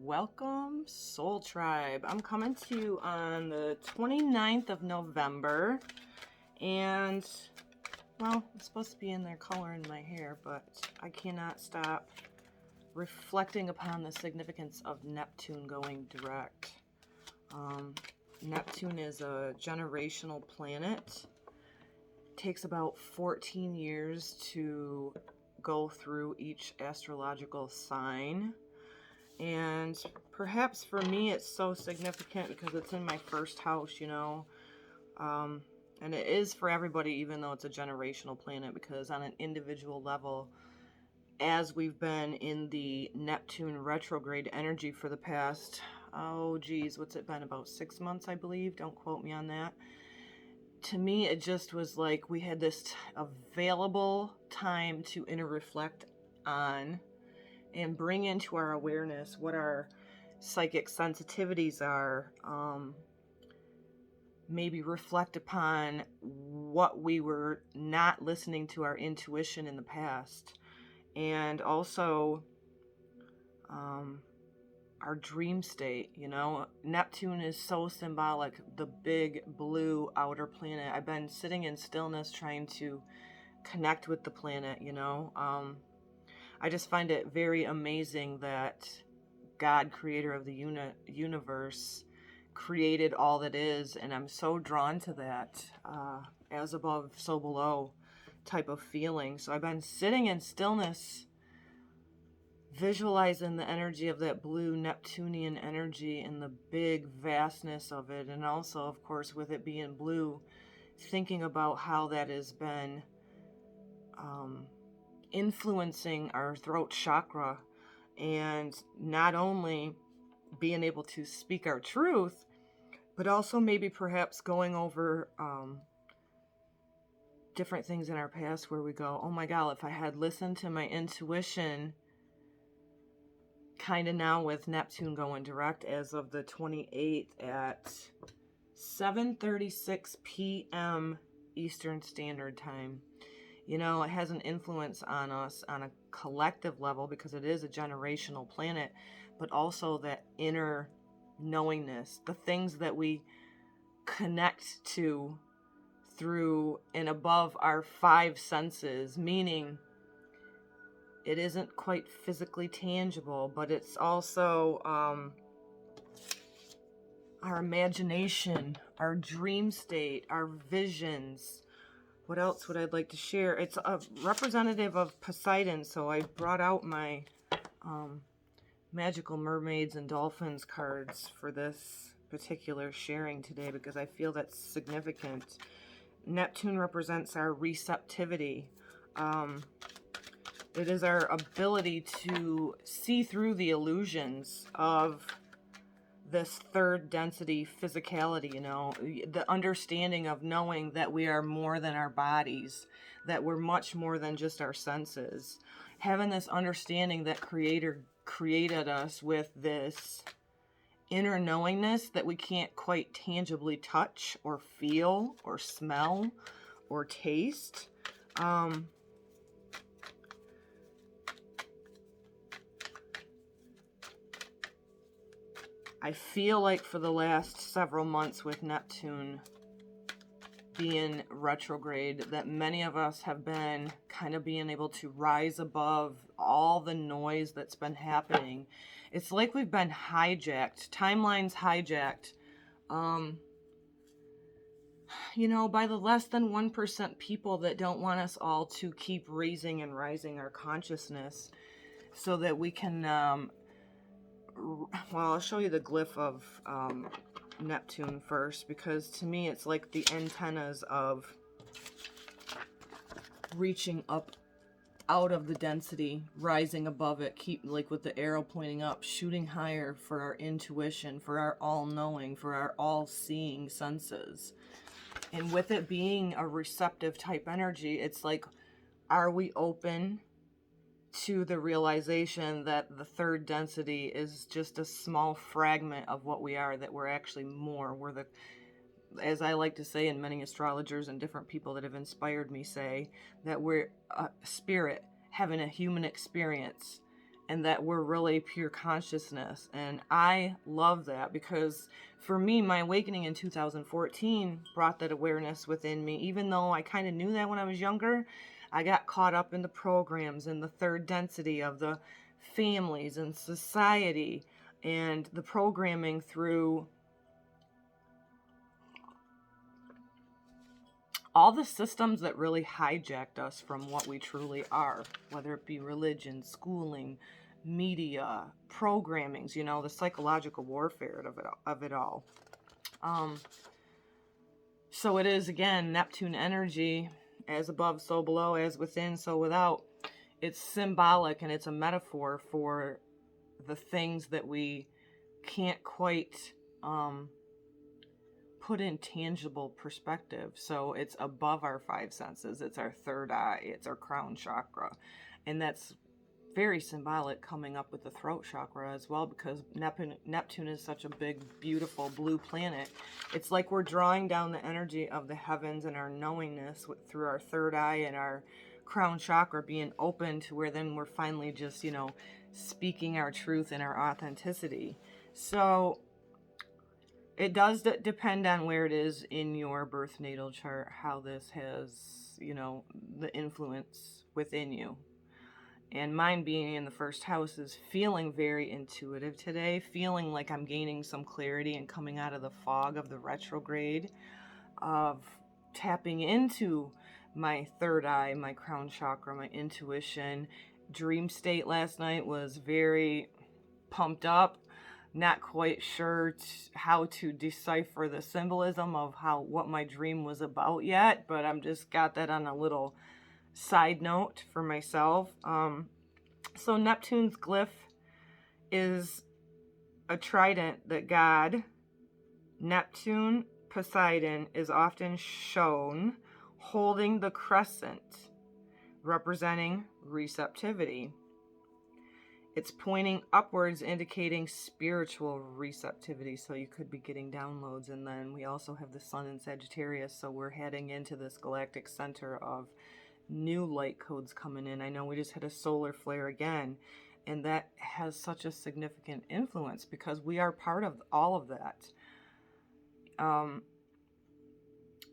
Welcome, Soul Tribe. I'm coming to you on the 29th of November, and, well, it's supposed to be in there coloring my hair, but I cannot stop reflecting upon the significance of Neptune going direct. Neptune is a generational planet. It takes about 14 years to go through each astrological sign. And perhaps for me it's so significant because it's in my first house, and it is for everybody, even though it's a generational planet, because on an individual level, as we've been in the Neptune retrograde energy for the past, what's it been, about 6 months, I believe, don't quote me on that. To me, it just was like we had this available time to inner reflect on and bring into our awareness what our psychic sensitivities are, maybe reflect upon what we were not listening to our intuition in the past, and also our dream state. Neptune is so symbolic, the big blue outer planet. I've been sitting in stillness trying to connect with the planet. I just find it very amazing that God, creator of the universe, created all that is, and I'm so drawn to that as above, so below type of feeling. So I've been sitting in stillness, visualizing the energy of that blue Neptunian energy and the big vastness of it, and also, of course, with it being blue, thinking about how that has been influencing our throat chakra, and not only being able to speak our truth, but also maybe perhaps going over different things in our past where we go, oh my God, if I had listened to my intuition, kind of now with Neptune going direct as of the 28th at 7:36 p.m. Eastern Standard Time. It has an influence on us on a collective level because it is a generational planet, but also that inner knowingness, the things that we connect to through and above our five senses, meaning it isn't quite physically tangible, but it's also our imagination, our dream state, our visions. What else would I like to share? It's a representative of Poseidon, so I brought out my Magical Mermaids and Dolphins cards for this particular sharing today because I feel that's significant. Neptune represents our receptivity. It is our ability to see through the illusions of this third density physicality, the understanding of knowing that we are more than our bodies, that we're much more than just our senses. Having this understanding that Creator created us with this inner knowingness that we can't quite tangibly touch or feel or smell or taste. I feel like for the last several months with Neptune being retrograde, that many of us have been kind of being able to rise above all the noise that's been happening. It's like we've been hijacked, timelines hijacked, by the less than 1% people that don't want us all to keep raising and rising our consciousness so that we can, I'll show you the glyph of Neptune first, because to me it's like the antennas of reaching up out of the density, rising above it, keep like with the arrow pointing up, shooting higher for our intuition, for our all-knowing, for our all-seeing senses. And with it being a receptive type energy, it's like, are we open to the realization that the third density is just a small fragment of what we are, that we're actually more. We're the, as I like to say, and many astrologers and different people that have inspired me say, that we're a spirit having a human experience, and that we're really pure consciousness. And I love that, because for me, my awakening in 2014 brought that awareness within me. Even though I kind of knew that when I was younger, I got caught up in the programs and the third density of the families and society and the programming through all the systems that really hijacked us from what we truly are, whether it be religion, schooling, media, programmings, you know, the psychological warfare of it all. So it is, again, Neptune energy, as above, so below, as within, so without. It's symbolic, and it's a metaphor for the things that we can't quite put in tangible perspective. So it's above our five senses. It's our third eye. It's our crown chakra. And that's very symbolic, coming up with the throat chakra as well, because Neptune is such a big, beautiful blue planet. It's like we're drawing down the energy of the heavens and our knowingness through our third eye and our crown chakra being open to where then we're finally just, you know, speaking our truth and our authenticity. So it does depend on where it is in your birth natal chart, how this has, you know, the influence within you. And mine being in the first house is feeling very intuitive today, feeling like I'm gaining some clarity and coming out of the fog of the retrograde, of tapping into my third eye, my crown chakra, my intuition. Dream state last night was very pumped up. Not quite sure how to decipher the symbolism of what my dream was about yet, but I'm just got that on a little side note for myself. So Neptune's glyph is a trident that God, Neptune, Poseidon, is often shown holding the crescent, representing receptivity. It's pointing upwards, indicating spiritual receptivity. So you could be getting downloads. And then we also have the sun in Sagittarius. So we're heading into this galactic center of new light codes coming in. I know we just had a solar flare again. And that has such a significant influence because we are part of all of that.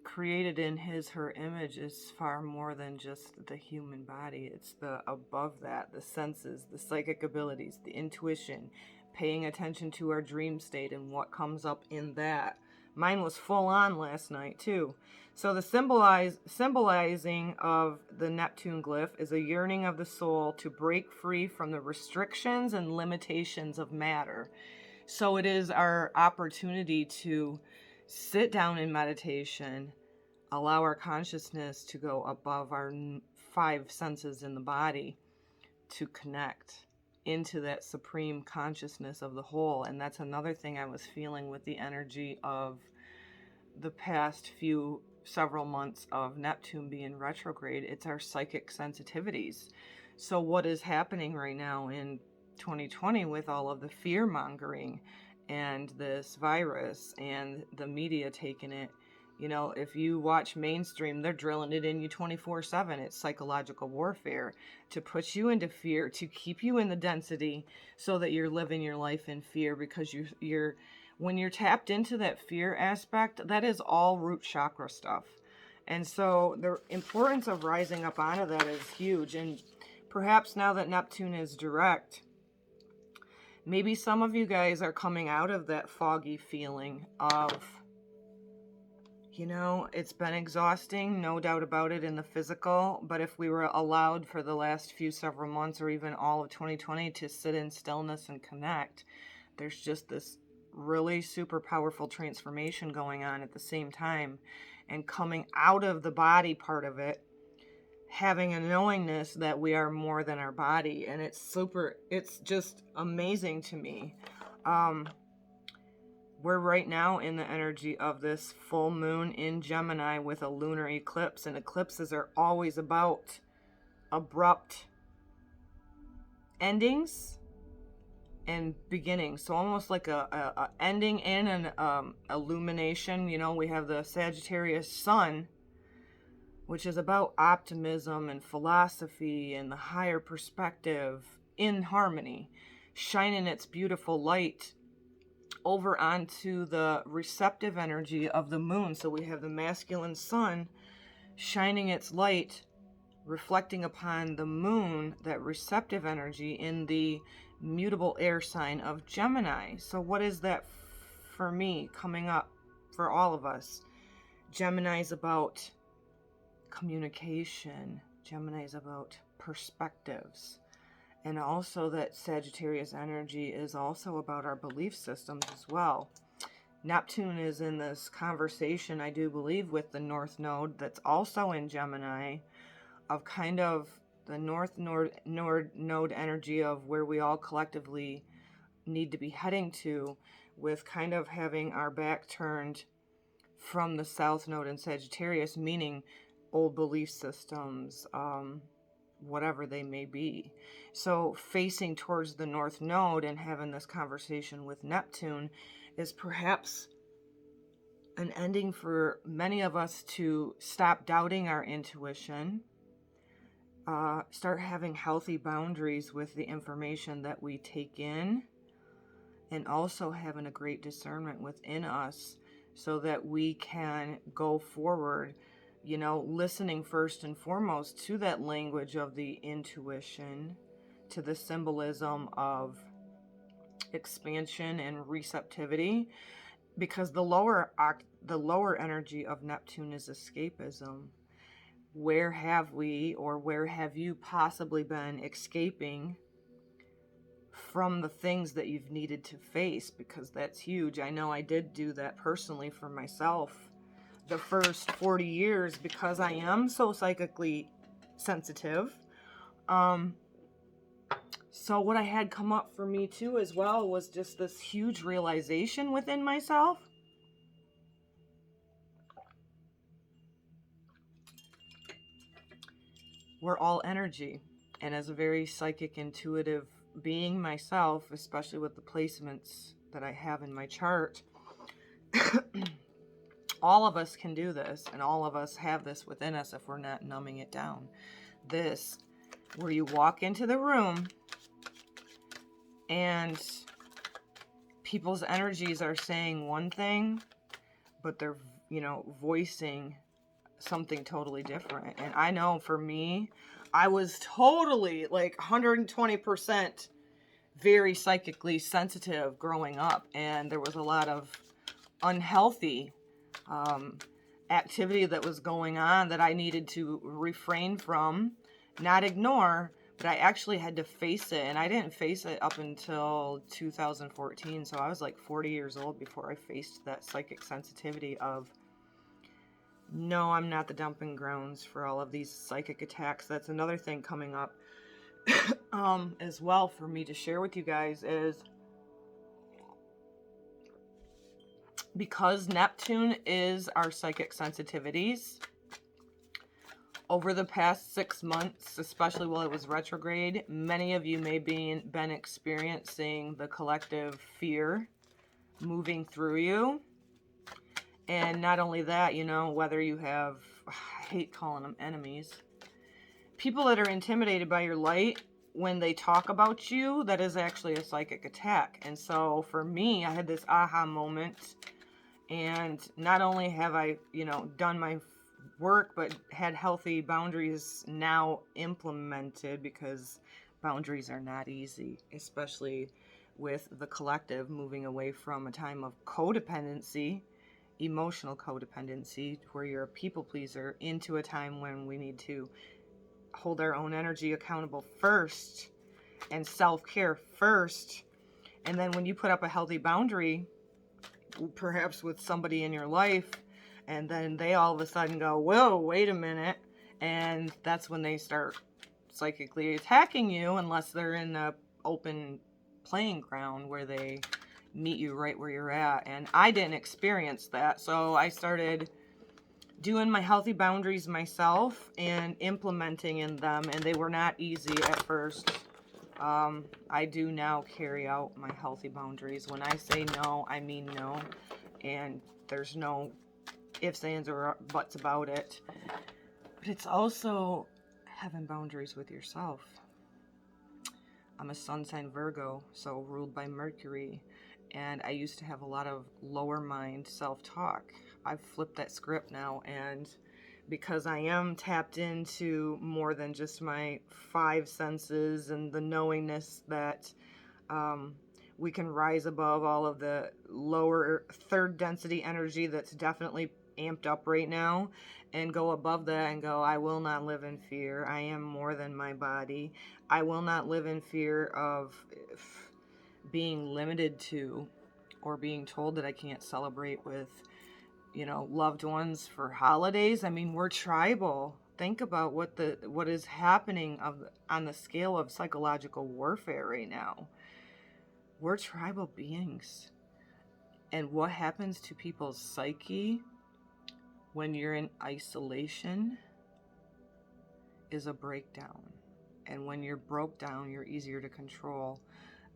Created in her image is far more than just the human body. It's the above that, the senses, the psychic abilities, the intuition, paying attention to our dream state and what comes up in that. Mine was full on last night too. So the symbolizing of the Neptune glyph is a yearning of the soul to break free from the restrictions and limitations of matter. So it is our opportunity to sit down in meditation, allow our consciousness to go above our five senses in the body to connect into that supreme consciousness of the whole. And that's another thing I was feeling with the energy of the past several months of Neptune being retrograde. It's our psychic sensitivities. So what is happening right now in 2020 with all of the fear mongering and this virus and the media taking it, you know, if you watch mainstream, they're drilling it in you 24/7. It's psychological warfare to put you into fear, to keep you in the density so that you're living your life in fear, because you're when you're tapped into that fear aspect, that is all root chakra stuff. And so the importance of rising up out of that is huge. And perhaps now that Neptune is direct, maybe some of you guys are coming out of that foggy feeling of, you know, it's been exhausting, no doubt about it, in the physical. But if we were allowed for the last several months or even all of 2020 to sit in stillness and connect, there's just this really super powerful transformation going on at the same time. And coming out of the body part of it, having a knowingness that we are more than our body. And it's just amazing to me. We're right now in the energy of this full moon in Gemini with a lunar eclipse. And eclipses are always about abrupt endings and beginnings. So almost like a ending and an illumination. You know, we have the Sagittarius sun, which is about optimism and philosophy and the higher perspective. in harmony, shining its beautiful light over onto the receptive energy of the moon. So we have the masculine sun shining its light, reflecting upon the moon, that receptive energy, in the mutable air sign of Gemini. So what is that for me coming up for all of us? Gemini is about communication. Gemini is about perspectives. And also that Sagittarius energy is also about our belief systems as well. Neptune is in this conversation, I do believe, with the North Node that's also in Gemini, of kind of the North Node energy of where we all collectively need to be heading to, with kind of having our back turned from the South Node in Sagittarius, meaning old belief systems, whatever they may be. So facing towards the North Node and having this conversation with Neptune is perhaps an ending for many of us to stop doubting our intuition, start having healthy boundaries with the information that we take in, and also having a great discernment within us so that we can go forward, you know, listening first and foremost to that language of the intuition, to the symbolism of expansion and receptivity, because the lower energy of Neptune is escapism. Where have we, or where have you possibly been escaping from the things that you've needed to face? Because that's huge. I know I did do that personally for myself the first 40 years because I am so psychically sensitive. So what I had come up for me too as well was just this huge realization within myself. We're all energy. And as a very psychic, intuitive being myself, especially with the placements that I have in my chart, all of us can do this, and all of us have this within us if we're not numbing it down. This, where you walk into the room and people's energies are saying one thing, but they're, you know, voicing something totally different. And I know for me, I was totally like 120% very psychically sensitive growing up, and there was a lot of unhealthy activity that was going on that I needed to refrain from, not ignore, but I actually had to face it. And I didn't face it up until 2014, so I was like 40 years old before I faced that psychic sensitivity of, no, I'm not the dumping grounds for all of these psychic attacks. That's another thing coming up as well for me to share with you guys is, because Neptune is our psychic sensitivities, over the past 6 months, especially while it was retrograde, many of you may be been experiencing the collective fear moving through you. And not only that, you know, whether you have, I hate calling them enemies, people that are intimidated by your light, when they talk about you, that is actually a psychic attack. And so for me, I had this aha moment. And not only have I, you know, done my work, but had healthy boundaries now implemented, because boundaries are not easy, especially with the collective moving away from a time of codependency, emotional codependency, where you're a people pleaser, into a time when we need to hold our own energy accountable first and self-care first. And then when you put up a healthy boundary, perhaps with somebody in your life, and then they all of a sudden go, whoa, wait a minute, and that's when they start psychically attacking you, unless they're in the open playing ground where they meet you right where you're at. And I didn't experience that, so I started doing my healthy boundaries myself and implementing in them, and they were not easy at first. I do now carry out my healthy boundaries. When I say no, I mean no, and there's no ifs, ands, or buts about it. But it's also having boundaries with yourself. I'm a sun sign Virgo, so ruled by Mercury. And I used to have a lot of lower mind self-talk. I've flipped that script now, and because I am tapped into more than just my five senses and the knowingness that we can rise above all of the lower third density energy that's definitely amped up right now, and go above that and go, I will not live in fear. I am more than my body. I will not live in fear of being limited to, or being told that I can't celebrate with, loved ones for holidays. I mean, we're tribal. Think about what is happening on the scale of psychological warfare right now. We're tribal beings. And what happens to people's psyche when you're in isolation is a breakdown. And when you're broke down, you're easier to control.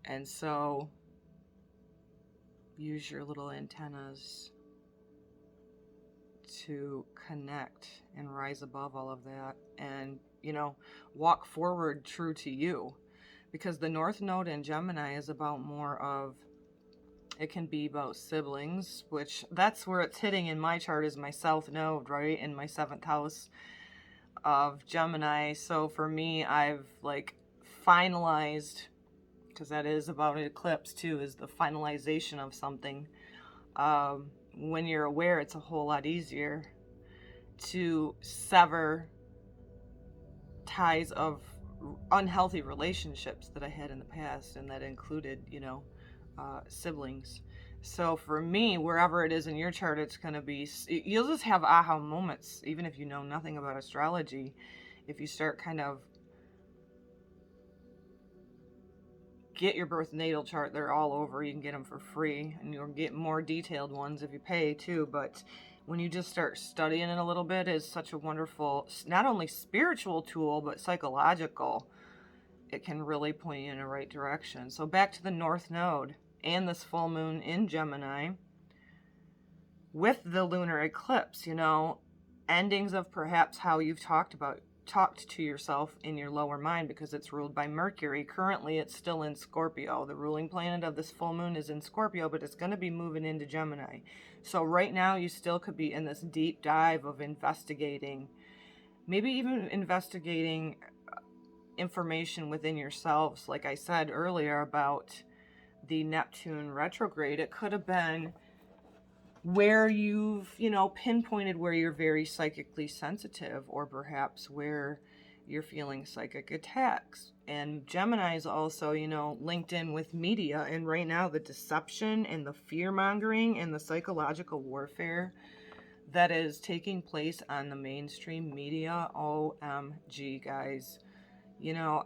And so use your little antennas to connect and rise above all of that, and walk forward true to you, because the North Node in Gemini is about more of, it can be about siblings, which that's where it's hitting in my chart, is my South Node, right in my 7th house of Gemini. So for me, I've finalized, because that is about an eclipse too, is the finalization of something. When you're aware, it's a whole lot easier to sever ties of unhealthy relationships that I had in the past, and that included, siblings. So for me, wherever it is in your chart, it's going to be, you'll just have aha moments, even if you know nothing about astrology. If you start kind of get your birth natal chart, they're all over. You can get them for free, and you'll get more detailed ones if you pay too. But when you just start studying it a little bit, is such a wonderful, not only spiritual tool, but psychological. It can really point you in the right direction. So back to the North Node and this full moon in Gemini with the lunar eclipse, endings of perhaps how you've talked to yourself in your lower mind, because it's ruled by Mercury. Currently, it's still in Scorpio. The ruling planet of this full moon is in Scorpio, but it's going to be moving into Gemini. So right now, you still could be in this deep dive of investigating, maybe even investigating information within yourselves. Like I said earlier about the Neptune retrograde, it could have been where you've, pinpointed where you're very psychically sensitive, or perhaps where you're feeling psychic attacks. And Gemini is also, linked in with media. And right now, the deception and the fear-mongering and the psychological warfare that is taking place on the mainstream media, OMG, guys.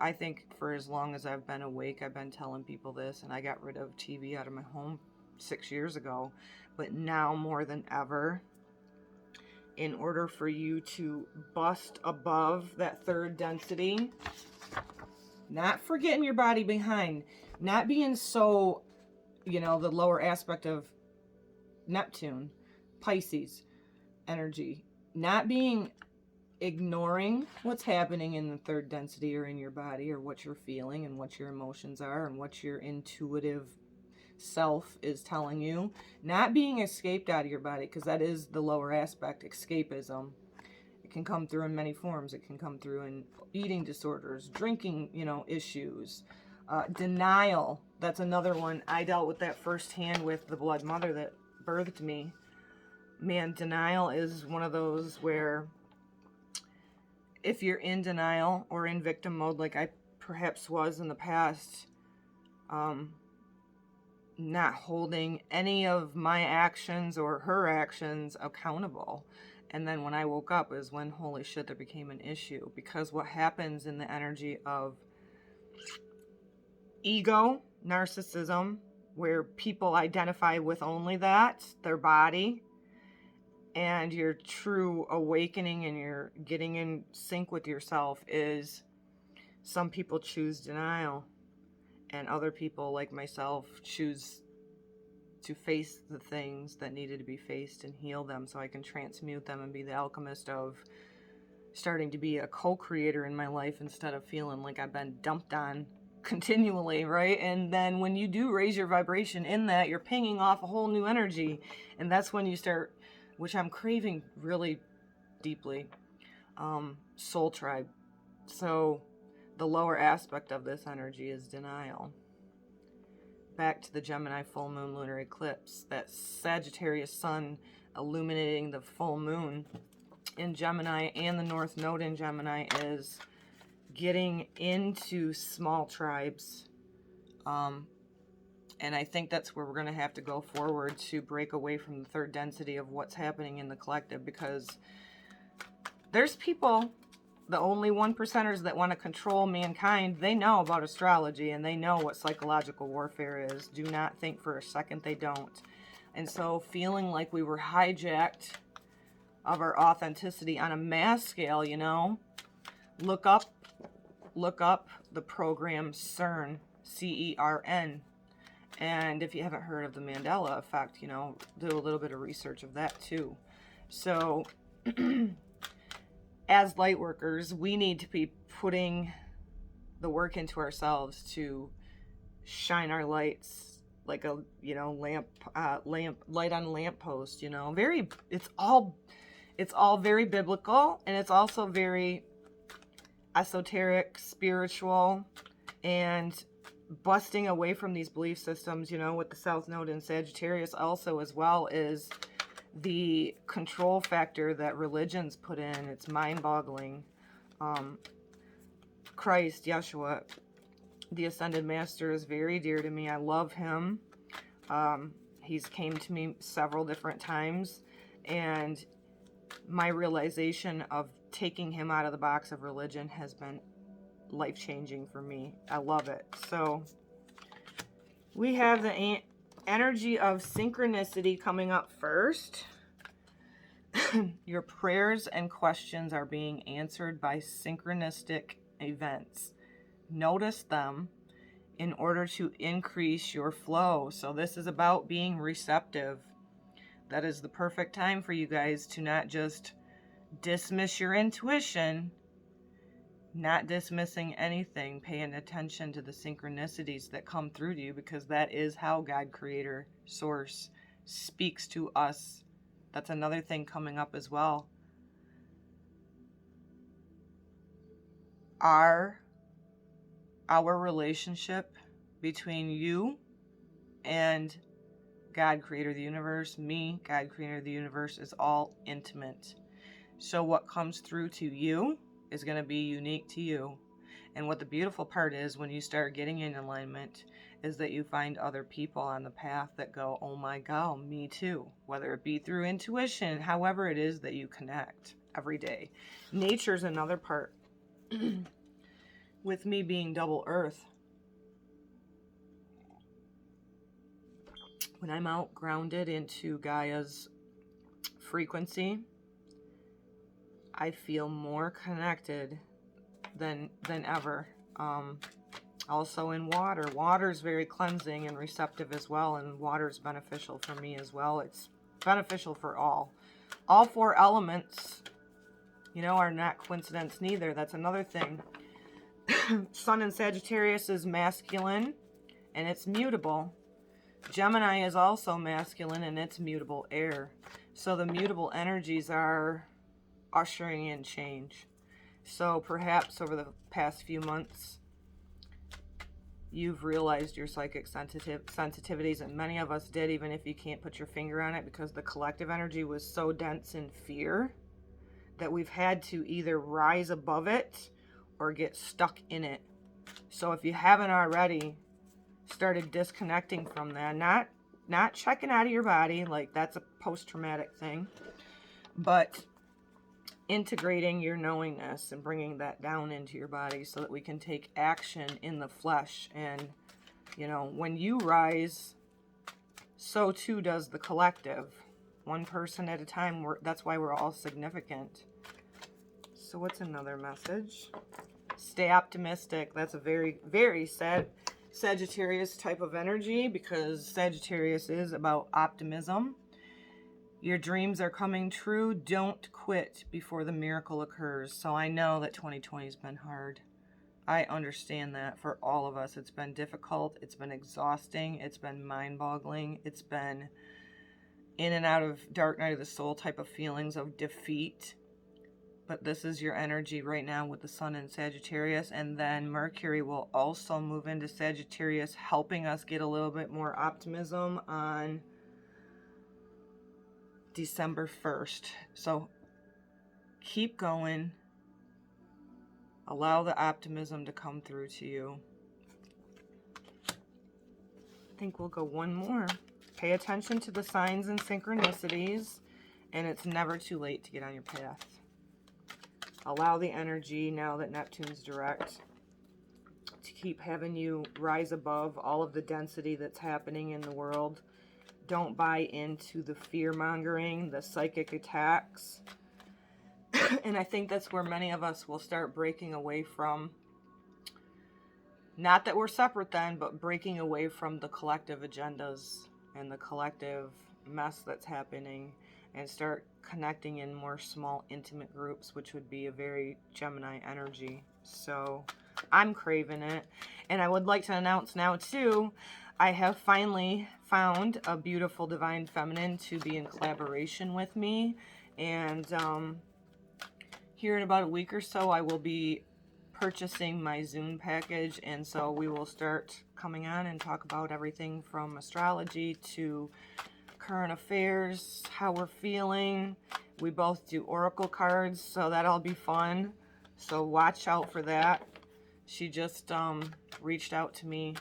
I think for as long as I've been awake, I've been telling people this, and I got rid of TV out of my home 6 years ago. But now more than ever, in order for you to bust above that third density, not forgetting your body behind, not being so, the lower aspect of Neptune, Pisces energy, not being ignoring what's happening in the third density or in your body, or what you're feeling and what your emotions are and what your intuitive self is telling you, not being escaped out of your body, because that is the lower aspect, escapism. It can come through in many forms. It can come through in eating disorders, drinking, issues, denial. That's another one. I dealt with that firsthand with the blood mother that birthed me. Man, denial is one of those where if you're in denial or in victim mode, like I perhaps was in the past, not holding any of my actions or her actions accountable. And then when I woke up is when, holy shit, there became an issue. Because what happens in the energy of ego, narcissism, where people identify with only that, their body, and your true awakening and you're getting in sync with yourself, is some people choose denial. And other people, like myself, choose to face the things that needed to be faced and heal them, so I can transmute them and be the alchemist of starting to be a co-creator in my life, instead of feeling like I've been dumped on continually, right? And then when you do raise your vibration in that, you're pinging off a whole new energy. And that's when you start, which I'm craving really deeply, soul tribe. So the lower aspect of this energy is denial. Back to the Gemini full moon lunar eclipse, that Sagittarius sun illuminating the full moon in Gemini and the North Node in Gemini is getting into small tribes. And I think that's where we're going to have to go forward to break away from the third density of what's happening in the collective, because there's people, the only 1%ers that want to control mankind, they know about astrology and they know what psychological warfare is. Do not think for a second they don't. And so feeling like we were hijacked of our authenticity on a mass scale, you know, look up the program CERN, CERN. And if you haven't heard of the Mandela effect, you know, do a little bit of research of that too. So as light workers, we need to be putting the work into ourselves to shine our lights like a, you know, light on a lamppost, you know. It's all very biblical, and it's also very esoteric, spiritual, and busting away from these belief systems, you know, with the South Node in Sagittarius also, as well as the control factor that religions put in. It's mind-boggling. Christ, Yeshua, the Ascended Master, is very dear to me. I love him. He's came to me several different times, and my realization of taking him out of the box of religion has been life-changing for me. I love it. So we have the energy of synchronicity coming up first. Your prayers and questions are being answered by synchronistic events. Notice them in order to increase your flow. So this is about being receptive. That is the perfect time for you guys to not just dismiss your intuition, not dismissing anything, paying attention to the synchronicities that come through to you, because that is how God, Creator, Source speaks to us. That's another thing coming up as well. Our relationship between you and God, Creator of the universe, me, God, Creator of the universe, is all intimate. So what comes through to you is going to be unique to you. And what the beautiful part is, when you start getting in alignment, is that you find other people on the path that go, oh my God, me too. Whether it be through intuition, however it is that you connect every day. Nature's another part. With me being double earth, when I'm out grounded into Gaia's frequency, I feel more connected than ever. Also in water. Water is very cleansing and receptive as well, and water is beneficial for me as well. It's beneficial for all. All four elements, you know, are not coincidence neither. That's another thing. Sun in Sagittarius is masculine, and it's mutable. Gemini is also masculine, and it's mutable air. So the mutable energies are ushering in change. So perhaps over the past few months, you've realized your psychic sensitivities, and many of us did, even if you can't put your finger on it, because the collective energy was so dense in fear that we've had to either rise above it or get stuck in it. So if you haven't already started disconnecting from that, not checking out of your body, like that's a post-traumatic thing, but integrating your knowingness and bringing that down into your body so that we can take action in the flesh. And, you know, when you rise, so too does the collective. One person at a time. That's why we're all significant. So what's another message? Stay optimistic. That's a very, very Sagittarius type of energy, because Sagittarius is about optimism. Your dreams are coming true. Don't quit before the miracle occurs. So I know that 2020 has been hard. I understand that for all of us. It's been difficult. It's been exhausting. It's been mind-boggling. It's been in and out of dark night of the soul type of feelings of defeat. But this is your energy right now with the sun in Sagittarius. And then Mercury will also move into Sagittarius, helping us get a little bit more optimism on December 1st. So keep going. Allow the optimism to come through to you. I think we'll go one more. Pay attention to the signs and synchronicities, and it's never too late to get on your path. Allow the energy, now that Neptune's direct, to keep having you rise above all of the density that's happening in the world. Don't buy into the fear-mongering, the psychic attacks. And I think that's where many of us will start breaking away from, not that we're separate then, but breaking away from the collective agendas and the collective mess that's happening, and start connecting in more small, intimate groups, which would be a very Gemini energy. So I'm craving it. And I would like to announce now too, I have finally found a beautiful divine feminine to be in collaboration with me. And here in about a week or so, I will be purchasing my Zoom package, and so we will start coming on and talk about everything from astrology to current affairs, how we're feeling. We both do oracle cards, so that'll be fun. So watch out for that. She just reached out to me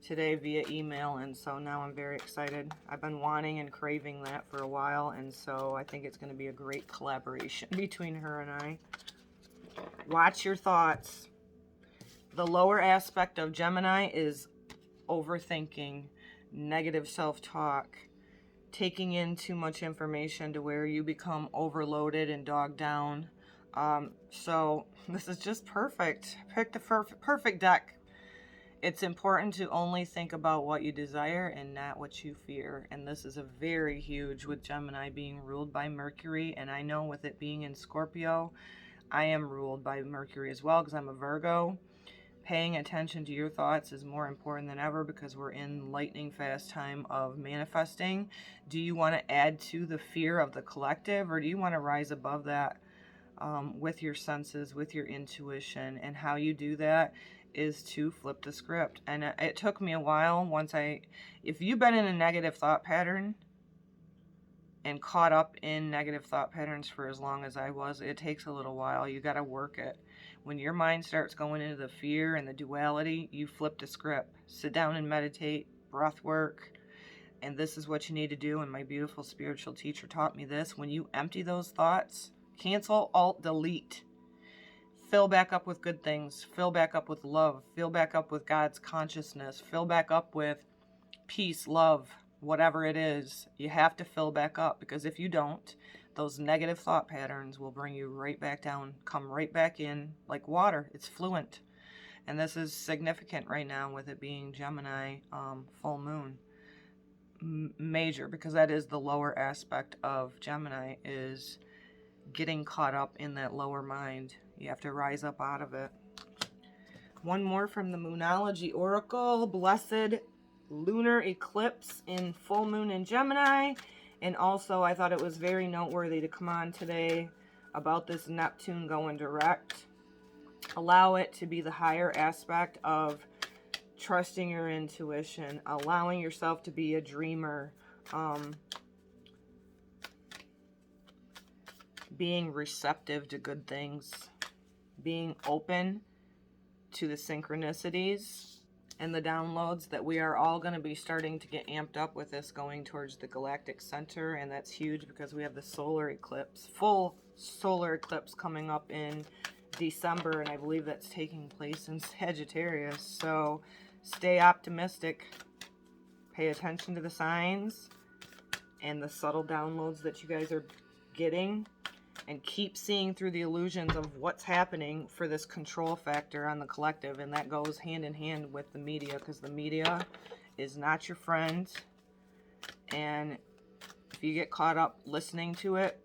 today via email, and so now I'm very excited. I've been wanting and craving that for a while, and so I think it's going to be a great collaboration between her and I. Watch your thoughts. The lower aspect of Gemini is overthinking, negative self-talk, taking in too much information to where you become overloaded and dogged down. So this is just perfect. Pick the perfect deck. It's important to only think about what you desire and not what you fear. And this is a very huge with Gemini being ruled by Mercury. And I know with it being in Scorpio, I am ruled by Mercury as well because I'm a Virgo. Paying attention to your thoughts is more important than ever because we're in lightning fast time of manifesting. Do you want to add to the fear of the collective, or do you want to rise above that with your senses, with your intuition? And how you do that is to flip the script. And it took me a while if you've been in a negative thought pattern and caught up in negative thought patterns for as long as I was, it takes a little while. You got to work it. When your mind starts going into the fear and the duality, you flip the script. Sit down and meditate, breath work, and this is what you need to do. And my beautiful spiritual teacher taught me this. When you empty those thoughts, cancel, alt, delete. Fill back up with good things. Fill back up with love. Fill back up with God's consciousness. Fill back up with peace, love, whatever it is. You have to fill back up, because if you don't, those negative thought patterns will bring you right back down, come right back in like water. It's fluent. And this is significant right now with it being Gemini full moon. Major, because that is the lower aspect of Gemini, is getting caught up in that lower mind. You have to rise up out of it. One more from the Moonology Oracle. Blessed lunar eclipse in full moon in Gemini. And also, I thought it was very noteworthy to come on today about this Neptune going direct. Allow it to be the higher aspect of trusting your intuition, allowing yourself to be a dreamer, being receptive to good things, being open to the synchronicities and the downloads that we are all going to be starting to get amped up with this going towards the galactic center. And that's huge because we have the solar eclipse, full solar eclipse coming up in December, and I believe that's taking place in Sagittarius. So stay optimistic, pay attention to the signs and the subtle downloads that you guys are getting, and keep seeing through the illusions of what's happening for this control factor on the collective. And that goes hand in hand with the media, because the media is not your friend. And if you get caught up listening to it,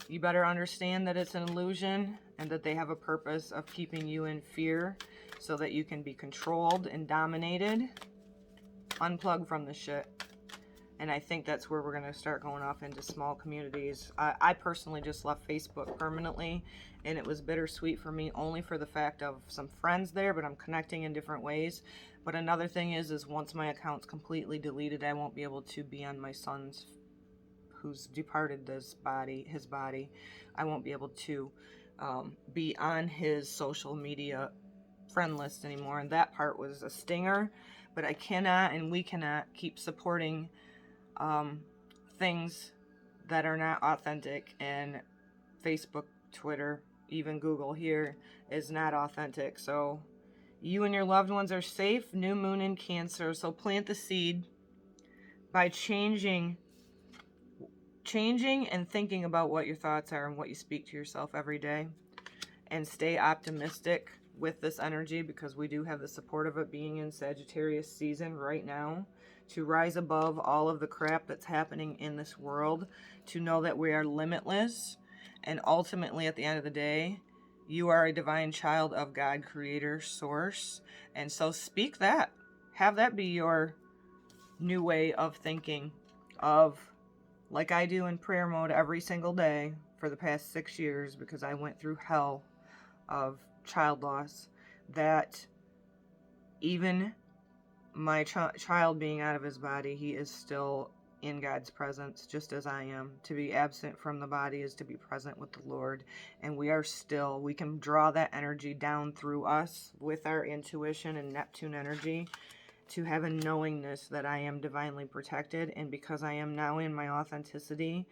you better understand that it's an illusion and that they have a purpose of keeping you in fear so that you can be controlled and dominated. Unplug from the shit. And I think that's where we're going to start going off into small communities. I personally just left Facebook permanently, and it was bittersweet for me only for the fact of some friends there, but I'm connecting in different ways. But another thing is once my account's completely deleted, I won't be able to be on my son's, who's departed his body. I won't be able to be on his social media friend list anymore, and that part was a stinger. But I cannot and we cannot keep supporting things that are not authentic, and Facebook, Twitter, even Google here is not authentic. So you and your loved ones are safe. New moon in Cancer, so plant the seed by changing and thinking about what your thoughts are and what you speak to yourself every day, and stay optimistic with this energy, because we do have the support of it being in Sagittarius season right now, to rise above all of the crap that's happening in this world, to know that we are limitless, and ultimately at the end of the day, you are a divine child of God, Creator, Source. And so speak that. Have that be your new way of thinking, of, like I do in prayer mode every single day for the past 6 years, because I went through hell of child loss, that even my child being out of his body, he is still in God's presence, just as I am. To be absent from the body is to be present with the Lord, and we can draw that energy down through us with our intuition and Neptune energy to have a knowingness that I am divinely protected, and because I am now in my authenticity,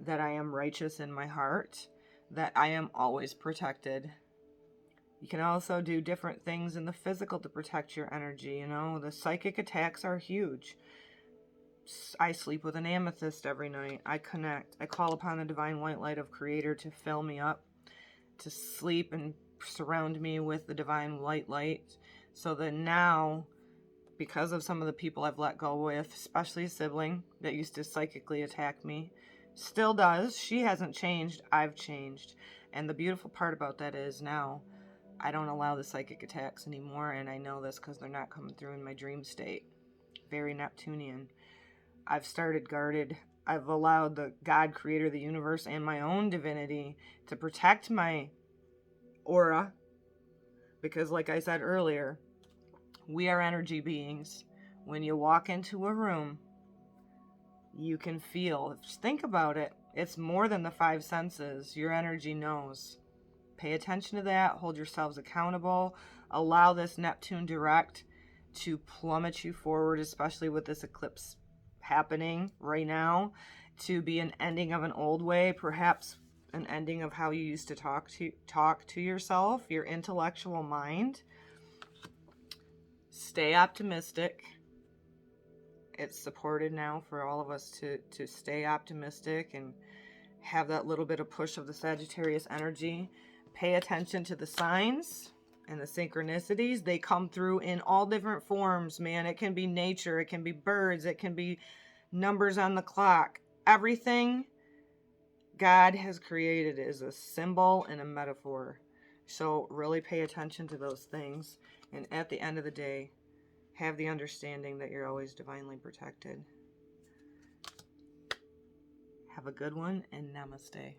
that I am righteous in my heart, that I am always protected. You can also do different things in the physical to protect your energy. You know, the psychic attacks are huge. I sleep with an amethyst every night. I connect. I call upon the divine white light of Creator to fill me up, to sleep and surround me with the divine white light, so that now, because of some of the people I've let go with, especially a sibling that used to psychically attack me, still does. She hasn't changed. I've changed. And the beautiful part about that is now I don't allow the psychic attacks anymore, and I know this because they're not coming through in my dream state. Very Neptunian. I've started guarded. I've allowed the God, Creator of the universe, and my own divinity to protect my aura, because like I said earlier, we are energy beings. When you walk into a room, you can feel. Just think about it. It's more than the 5 senses. Your energy knows. Pay attention to that. Hold yourselves accountable. Allow this Neptune direct to plummet you forward, especially with this eclipse happening right now, to be an ending of an old way, perhaps an ending of how you used to talk to yourself, your intellectual mind. Stay optimistic. It's supported now for all of us to stay optimistic and have that little bit of push of the Sagittarius energy. Pay attention to the signs and the synchronicities. They come through in all different forms, man. It can be nature, it can be birds, it can be numbers on the clock. Everything God has created is a symbol and a metaphor. So really pay attention to those things. And at the end of the day, have the understanding that you're always divinely protected. Have a good one, and namaste.